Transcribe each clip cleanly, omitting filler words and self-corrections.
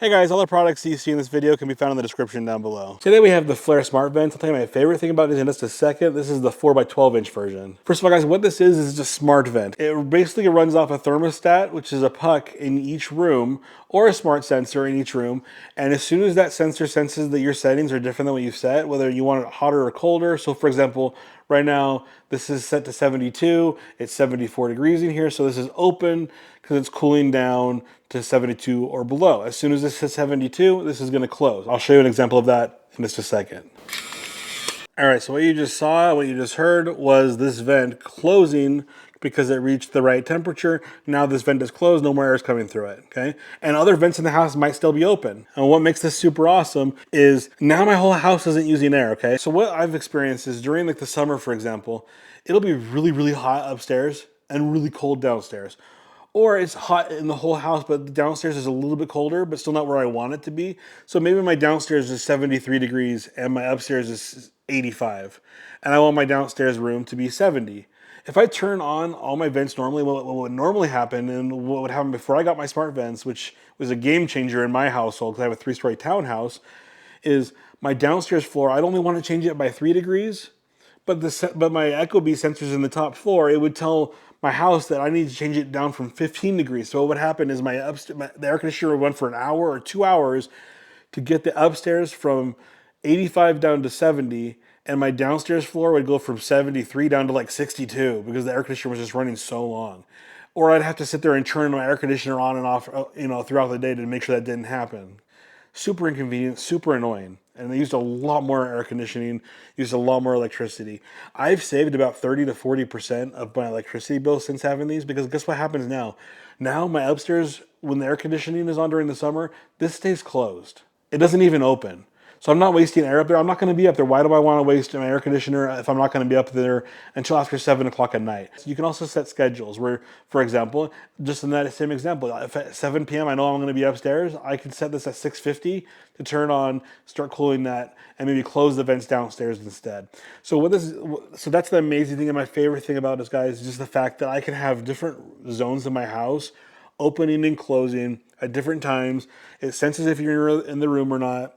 Hey guys, all the products you see in this video can be found in the description down below. Today we have the Flair Smart Vents. I'll tell you my favorite thing about it in just a second. This is the 4x12 inch version. First of all guys, what this is a smart vent. It basically runs off a thermostat, which is a puck in each room, or a smart sensor in each room. And as soon as that sensor senses that your settings are different than what you've set, whether you want it hotter or colder. So for example, right now, this is set to 72. It's 74 degrees in here. So this is open because it's cooling down to 72 or below. As soon as this hits 72, this is gonna close. I'll show you an example of that in just a second. All right, so what you just saw, what you just heard was this vent closing because it reached the right temperature. Now this vent is closed, no more air is coming through it, okay? And other vents in the house might still be open. And what makes this super awesome is now my whole house isn't using air, okay? So what I've experienced is during like the summer, for example, it'll be really, really hot upstairs and really cold downstairs. Or it's hot in the whole house, but the downstairs is a little bit colder, but still not where I want it to be. So maybe my downstairs is 73 degrees and my upstairs is 85. And I want my downstairs room to be 70. If I turn on all my vents normally, what would normally happen and what would happen before I got my smart vents, which was a game changer in my household because I have a 3-story townhouse, is my downstairs floor, I'd only want to change it by 3 degrees, but my ecobee sensors in the top floor, it would tell my house that I need to change it down from 15 degrees. So what would happen is the air conditioner would run for an hour or 2 hours to get the upstairs from 85 down to 70, and my downstairs floor would go from 73 down to like 62 because the air conditioner was just running so long. Or I'd have to sit there and turn my air conditioner on and off, throughout the day to make sure that didn't happen. Super inconvenient, super annoying. And they used a lot more air conditioning, used a lot more electricity. I've saved about 30 to 40% of my electricity bill since having these because guess what happens now? Now my upstairs, when the air conditioning is on during the summer, this stays closed. It doesn't even open. So I'm not wasting air up there. I'm not going to be up there. Why do I want to waste my air conditioner if I'm not going to be up there until after 7 o'clock at night? So you can also set schedules where, for example, just in that same example, if at 7 p.m. I know I'm going to be upstairs, I can set this at 6:50 to turn on, start cooling that, and maybe close the vents downstairs instead. So that's the amazing thing and my favorite thing about this, guys, is just the fact that I can have different zones in my house opening and closing at different times. It senses if you're in the room or not.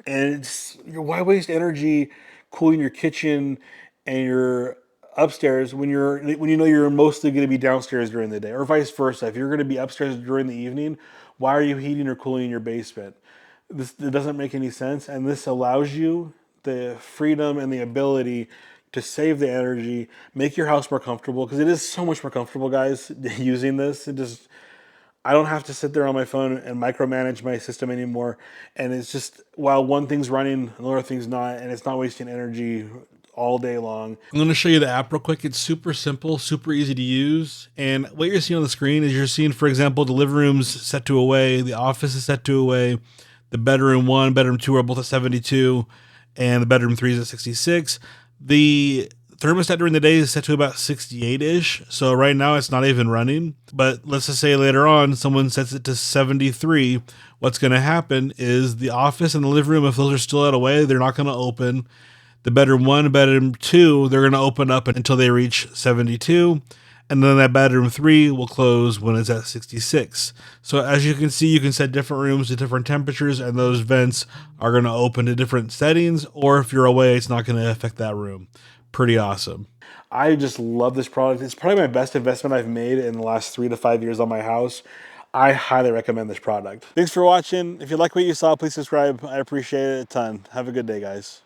And why waste energy cooling your kitchen and your upstairs when you know you're mostly going to be downstairs during the day, or vice versa. If you're going to be upstairs during the evening, why are you heating or cooling your basement? It doesn't make any sense, and this allows you the freedom and the ability to save the energy, make your house more comfortable because it is so much more comfortable, guys, using this. I don't have to sit there on my phone and micromanage my system anymore. And it's just, while one thing's running, another thing's not, and it's not wasting energy all day long. I'm going to show you the app real quick. It's super simple, super easy to use. And what you're seeing on the screen is you're seeing, for example, the living room's set to away, the office is set to away, the bedroom 1, bedroom 2 are both at 72, and the bedroom 3 is at 66. The thermostat during the day is set to about 68-ish. So right now it's not even running. But let's just say later on someone sets it to 73. What's going to happen is the office and the living room, if those are still out of way, they're not going to open. The bedroom 1 and bedroom 2, they're going to open up until they reach 72. And then that bedroom 3 will close when it's at 66. So as you can see, you can set different rooms to different temperatures, and those vents are going to open to different settings, or if you're away, it's not going to affect that room. Pretty awesome. I just love this product. It's probably my best investment I've made in the last 3 to 5 years on my house. I highly recommend this product. Thanks for watching. If you like what you saw, please subscribe. I appreciate it a ton. Have a good day, guys.